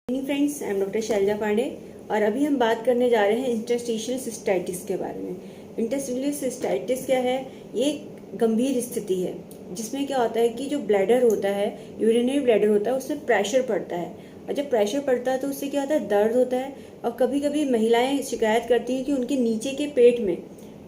Friends, I am doctor Shailja Pandey और अभी हम बात करने जा रहे हैं इंटरस्टिशियल सिस्टाइटिस के बारे में। इंटरस्टिशियल सिस्टाइटिस क्या है? ये एक गंभीर स्थिति है जिसमें क्या होता है कि जो ब्लैडर होता है, यूरिनरी ब्लैडर होता है, उसमें प्रेशर पड़ता है और जब प्रेशर पड़ता है तो उससे क्या होता है, दर्द होता है। और कभी कभी महिलाएं शिकायत करती हैं कि उनके नीचे के पेट में,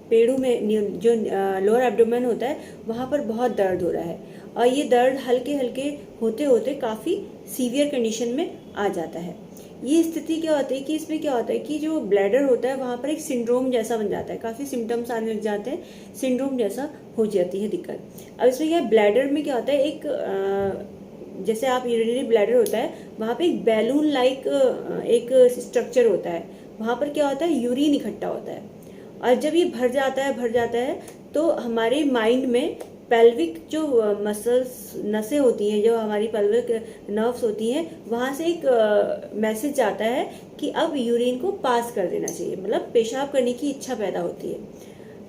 पेड़ों में जो लोअर एब्डोमेन होता है वहाँ पर बहुत दर्द हो रहा है और ये दर्द हल्के हल्के होते होते काफ़ी सीवियर कंडीशन में आ जाता है। ये स्थिति क्या होती है कि इसमें क्या होता है कि जो ब्लैडर होता है वहाँ पर एक सिंड्रोम जैसा बन जाता है, काफ़ी सिम्टम्स आने लग जाते हैं, सिंड्रोम जैसा हो जाती है दिक्कत। अब इसमें क्या है, ब्लैडर में क्या होता है, एक जैसे आप यूरिनरी ब्लैडर होता है वहाँ पे एक बैलून लाइक एक स्ट्रक्चर होता है, वहाँ पर क्या होता है, यूरिन इकट्ठा होता है और जब ये भर जाता है तो हमारे माइंड में पेल्विक जो मसल्स नसें होती हैं, जो हमारी पेल्विक नर्व्स होती हैं, वहाँ से एक मैसेज आता है कि अब यूरिन को पास कर देना चाहिए, मतलब पेशाब करने की इच्छा पैदा होती है।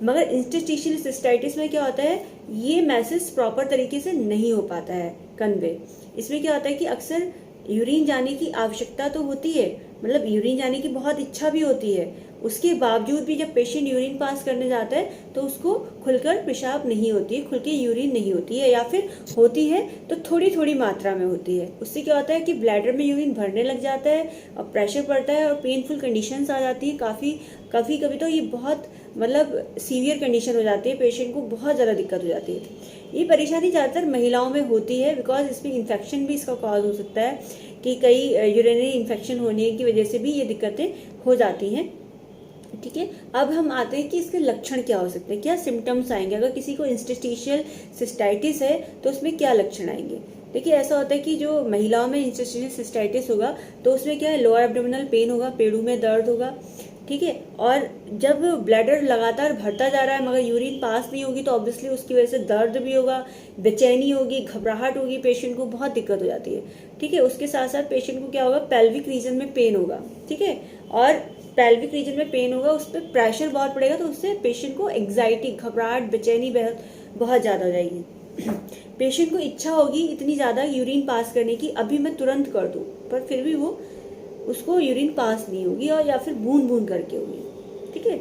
मगर इंटरस्टिशियल सिस्टाइटिस में क्या होता है, ये मैसेज प्रॉपर तरीके से नहीं हो पाता है कन्वे। इसमें क्या होता है कि अक्सर यूरिन जाने की आवश्यकता तो होती है, मतलब यूरिन जाने की बहुत इच्छा भी होती है, उसके बावजूद भी जब पेशेंट यूरिन पास करने जाता है तो उसको खुलकर पेशाब नहीं होती है, खुल के यूरिन नहीं होती है, या फिर होती है तो थोड़ी थोड़ी मात्रा में होती है। उससे क्या होता है कि ब्लैडर में यूरिन भरने लग जाता है और प्रेशर पड़ता है और पेनफुल कंडीशंस आ जाती है। कभी तो ये बहुत मतलब सीवियर कंडीशन हो जाती है, पेशेंट को बहुत ज़्यादा दिक्कत हो जाती है। ये परेशानी ज़्यादातर महिलाओं में होती है बिकॉज इसमें इन्फेक्शन भी इसका कॉज हो सकता है कि कई यूरिनरी इन्फेक्शन होने की वजह से भी ये दिक्कतें हो जाती हैं। ठीक है, अब हम आते हैं कि इसके लक्षण क्या हो सकते हैं, क्या सिम्टम्स आएंगे। अगर किसी को इंटरस्टिशियल सिस्टाइटिस है तो उसमें क्या लक्षण आएंगे। देखिए, ऐसा होता है कि जो महिलाओं में इंटरस्टिशियल सिस्टाइटिस होगा तो उसमें क्या है, लोअर एब्डोमिनल पेन होगा, पेड़ों में दर्द होगा। ठीक है, और जब ब्लैडर लगातार भरता जा रहा है मगर यूरिन पास नहीं होगी तो ऑब्वियसली उसकी वजह से दर्द भी होगा, बेचैनी होगी, घबराहट होगी, पेशेंट को बहुत दिक्कत हो जाती है। ठीक है, उसके साथ साथ पेशेंट को क्या होगा, पेल्विक रीजन में पेन होगा। ठीक है, और पेल्विक रीजन में पेन होगा, उस पर प्रेशर बहुत पड़ेगा तो उससे पेशेंट को एग्जाइटी, घबराहट, बेचैनी बहुत ज़्यादा हो जाएगी। पेशेंट को इच्छा होगी इतनी ज़्यादा यूरिन पास करने की, अभी मैं तुरंत कर दूँ, पर फिर भी वो उसको यूरिन पास नहीं होगी और या फिर बूंद बूंद करके होगी। ठीक है,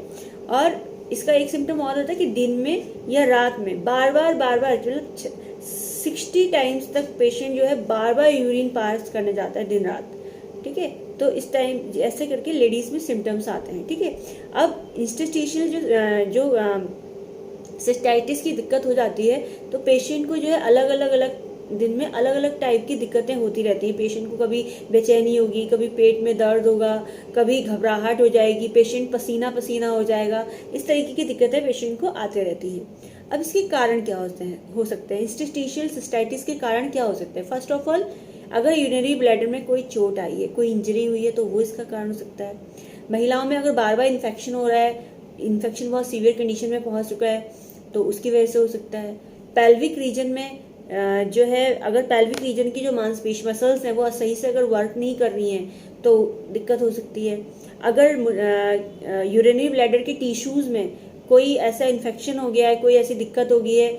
और इसका एक सिम्टम और होता है कि दिन में या रात में बार बार मतलब 60 टाइम्स तक पेशेंट जो है बार बार यूरिन पास करने जाता है दिन रात। ठीक है, तो इस टाइम ऐसे करके लेडीज में सिम्टम्स आते हैं। ठीक है, अब इंटरस्टिशियल जो सिस्टाइटिस की दिक्कत हो जाती है तो पेशेंट को जो है अलग अलग दिन में अलग अलग टाइप की दिक्कतें होती रहती हैं। पेशेंट को कभी बेचैनी होगी, कभी पेट में दर्द होगा, कभी घबराहट हो जाएगी, पेशेंट पसीना पसीना हो जाएगा। इस तरीके की दिक्कतें पेशेंट को आते रहती हैं। अब इसके कारण क्या हो सकते हैं, इंटरस्टिशियल सिस्टाइटिस के कारण क्या हो सकते हैं। फर्स्ट ऑफ ऑल, अगर यूरिनरी ब्लैडर में कोई चोट आई है, कोई इंजरी हुई है तो वो इसका कारण हो सकता है। महिलाओं में अगर बार बार इन्फेक्शन हो रहा है, इन्फेक्शन बहुत सीवियर कंडीशन में पहुंच चुका है तो उसकी वजह से हो सकता है। पेल्विक रीजन में जो है, अगर पेल्विक रीजन की जो मांसपेशी मसल्स हैं वो सही से अगर वर्क नहीं कर रही हैं तो दिक्कत हो सकती है। अगर यूरिनरी ब्लैडर के टिश्यूज़ में कोई ऐसा इन्फेक्शन हो गया है, कोई ऐसी दिक्कत हो गई है,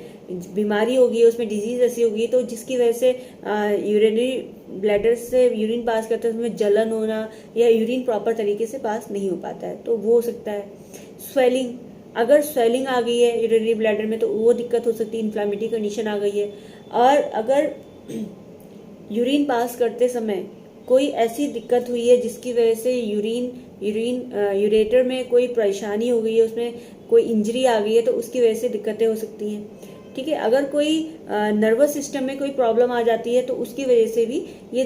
बीमारी हो गई है, उसमें डिजीज ऐसी हो गई तो जिसकी वजह से यूरिनरी ब्लैडर से यूरिन पास करते हैं उसमें जलन होना या यूरिन प्रॉपर तरीके से पास नहीं हो पाता है तो वो हो सकता है। स्वेलिंग, अगर स्वेलिंग आ गई है यूरिनरी ब्लैडर में तो वो दिक्कत हो सकती है, इन्फ्लामेटरी कंडीशन आ गई है। और अगर यूरिन पास करते समय कोई ऐसी दिक्कत हुई है जिसकी वजह से यूरेटर में कोई परेशानी हो गई है, उसमें कोई इंजरी आ गई है तो उसकी वजह से दिक्कतें हो सकती हैं। ठीक है, अगर कोई नर्वस सिस्टम में कोई प्रॉब्लम आ जाती है तो उसकी वजह से भी ये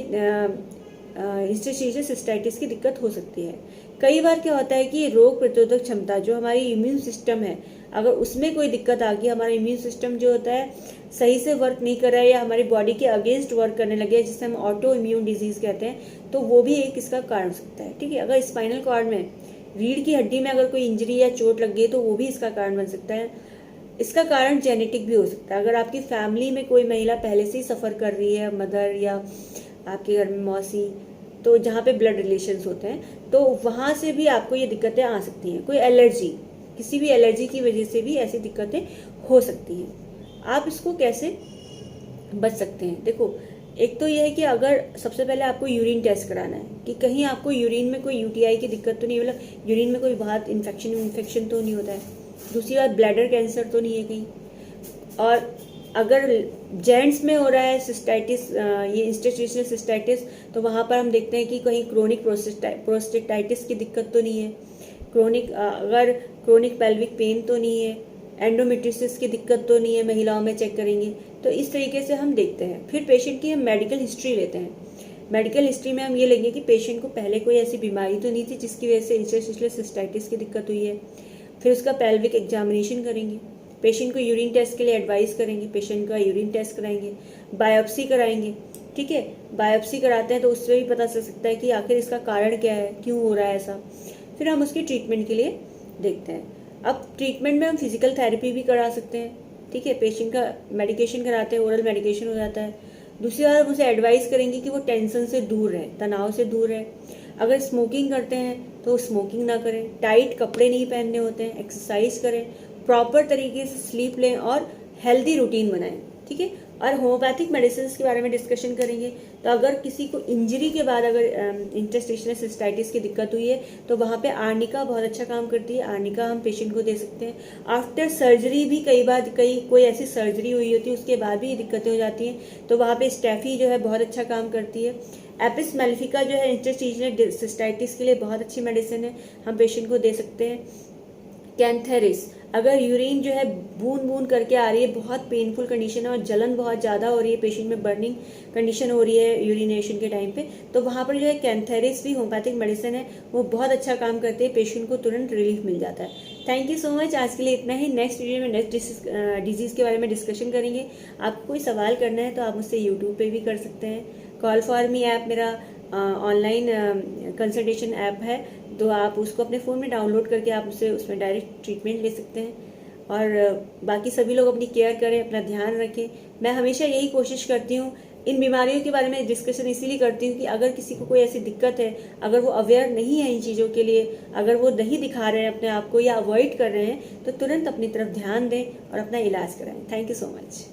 इंटरस्टिशियल सिस्टाइटिस की दिक्कत हो सकती है। कई बार क्या होता है कि रोग प्रतिरोधक क्षमता, जो हमारी इम्यून सिस्टम है, अगर उसमें कोई दिक्कत आ गई, हमारा इम्यून सिस्टम जो होता है सही से वर्क नहीं कर रहा है या हमारी बॉडी के अगेंस्ट वर्क करने लगे, जिसे हम ऑटो इम्यून डिजीज कहते हैं, तो वो भी एक इसका कारण हो सकता है। ठीक है, अगर स्पाइनल कॉर्ड में, रीढ़ की हड्डी में अगर कोई इंजरी या चोट लग गई तो वो भी इसका कारण बन सकता है। इसका कारण जेनेटिक भी हो सकता है। अगर आपकी फैमिली में कोई महिला पहले से ही सफ़र कर रही है, मदर या आपके घर में मौसी, तो जहाँ पे ब्लड रिलेशंस होते हैं तो वहाँ से भी आपको ये दिक्कतें आ सकती हैं। कोई एलर्जी, किसी भी एलर्जी की वजह से भी ऐसी दिक्कतें हो सकती हैं। आप इसको कैसे बच सकते हैं। देखो, एक तो यह है कि अगर सबसे पहले आपको यूरिन टेस्ट कराना है कि कहीं आपको यूरिन में कोई यूटीआई की दिक्कत तो नहीं, मतलब यूरिन में कोई बहुत इन्फेक्शन तो नहीं होता है। दूसरी बात, ब्लैडर कैंसर तो नहीं है कहीं। और अगर जेंट्स में हो रहा है सिस्टाइटिस, ये इंस्टिट्यूशनल सिस्टाइटिस, तो वहाँ पर हम देखते हैं कि कहीं क्रोनिक प्रोस्टेटाइटिस की दिक्कत तो नहीं है, अगर क्रोनिक पेल्विक पेन तो नहीं है, एंडोमेट्रियोसिस की दिक्कत तो नहीं है, महिलाओं में चेक करेंगे। तो इस तरीके से हम देखते हैं। फिर पेशेंट की हम मेडिकल हिस्ट्री लेते हैं। मेडिकल हिस्ट्री में हम ये लेंगे कि पेशेंट को पहले कोई ऐसी बीमारी तो नहीं थी जिसकी वजह से इंटरस्टिशियल सिस्टाइटिस की दिक्कत हुई है। फिर उसका पेल्विक एग्जामिनेशन करेंगे, पेशेंट को यूरिन टेस्ट के लिए एडवाइस करेंगे, पेशेंट का यूरिन टेस्ट कराएंगे, बायोप्सी कराएंगे। ठीक है, बायोप्सी कराते हैं तो उससे भी पता चल सकता है कि आखिर इसका कारण क्या है, क्यों हो रहा है ऐसा। फिर हम उसकी ट्रीटमेंट के लिए देखते हैं। अब ट्रीटमेंट में हम फिजिकल थेरेपी भी करा सकते हैं। ठीक है, पेशेंट का मेडिकेशन कराते हैं, ओरल मेडिकेशन हो जाता है। दूसरी बार हम उसे एडवाइस करेंगे कि वो टेंशन से दूर रहे, तनाव से दूर रहे। अगर स्मोकिंग करते हैं तो स्मोकिंग ना करें, टाइट कपड़े नहीं पहनने होते हैं, एक्सरसाइज करें, प्रॉपर तरीके से स्लीप लें और हेल्दी रूटीन बनाएं। ठीक है, और होम्योपैथिक मेडिसिन के बारे में डिस्कशन करेंगे। तो अगर किसी को इंजरी के बाद अगर इंटरस्टिशियल सिस्टाइटिस की दिक्कत हुई है तो वहाँ पे आर्निका बहुत अच्छा काम करती है। आर्निका हम पेशेंट को दे सकते हैं। आफ्टर सर्जरी भी कई बार कोई ऐसी सर्जरी हुई होती है उसके बाद भी ये दिक्कतें हो जाती हैं, तो वहाँ पे स्टेफी जो है बहुत अच्छा काम करती है। एपिस मेलिफिका जो है इंटरस्टिशियल सिस्टाइटिस के लिए बहुत अच्छी मेडिसिन है, हम पेशेंट को दे सकते हैं। कैंथेरिस, अगर यूरिन जो है बूंद बूंद करके आ रही है, बहुत पेनफुल कंडीशन है और जलन बहुत ज़्यादा हो रही है, पेशेंट में बर्निंग कंडीशन हो रही है यूरिनेशन के टाइम पे, तो वहाँ पर जो है कैंथेरिस भी होम्योपैथिक मेडिसिन है, वो बहुत अच्छा काम करती है, पेशेंट को तुरंत रिलीफ मिल जाता है। Thank you so much. आज के लिए इतना ही। नेक्स्ट वीडियो में नेक्स्ट डिजीज़ के बारे में डिस्कशन करेंगे। आपको कोई सवाल करना है तो आप मुझसे यूट्यूब पर भी कर सकते हैं। कॉल फॉर मी ऐप मेरा ऑनलाइन कंसल्टेशन ऐप है, तो आप उसको अपने फ़ोन में डाउनलोड करके आप उसमें डायरेक्ट ट्रीटमेंट ले सकते हैं। और बाकी सभी लोग अपनी केयर करें, अपना ध्यान रखें। मैं हमेशा यही कोशिश करती हूँ, इन बीमारियों के बारे में डिस्कशन इसीलिए करती हूँ कि अगर किसी को कोई ऐसी दिक्कत है, अगर वो अवेयर नहीं है इन चीज़ों के लिए, अगर वो नहीं दिखा रहे हैं अपने आप को या अवॉइड कर रहे हैं, तो तुरंत अपनी तरफ ध्यान दें और अपना इलाज कराएं। Thank you so much.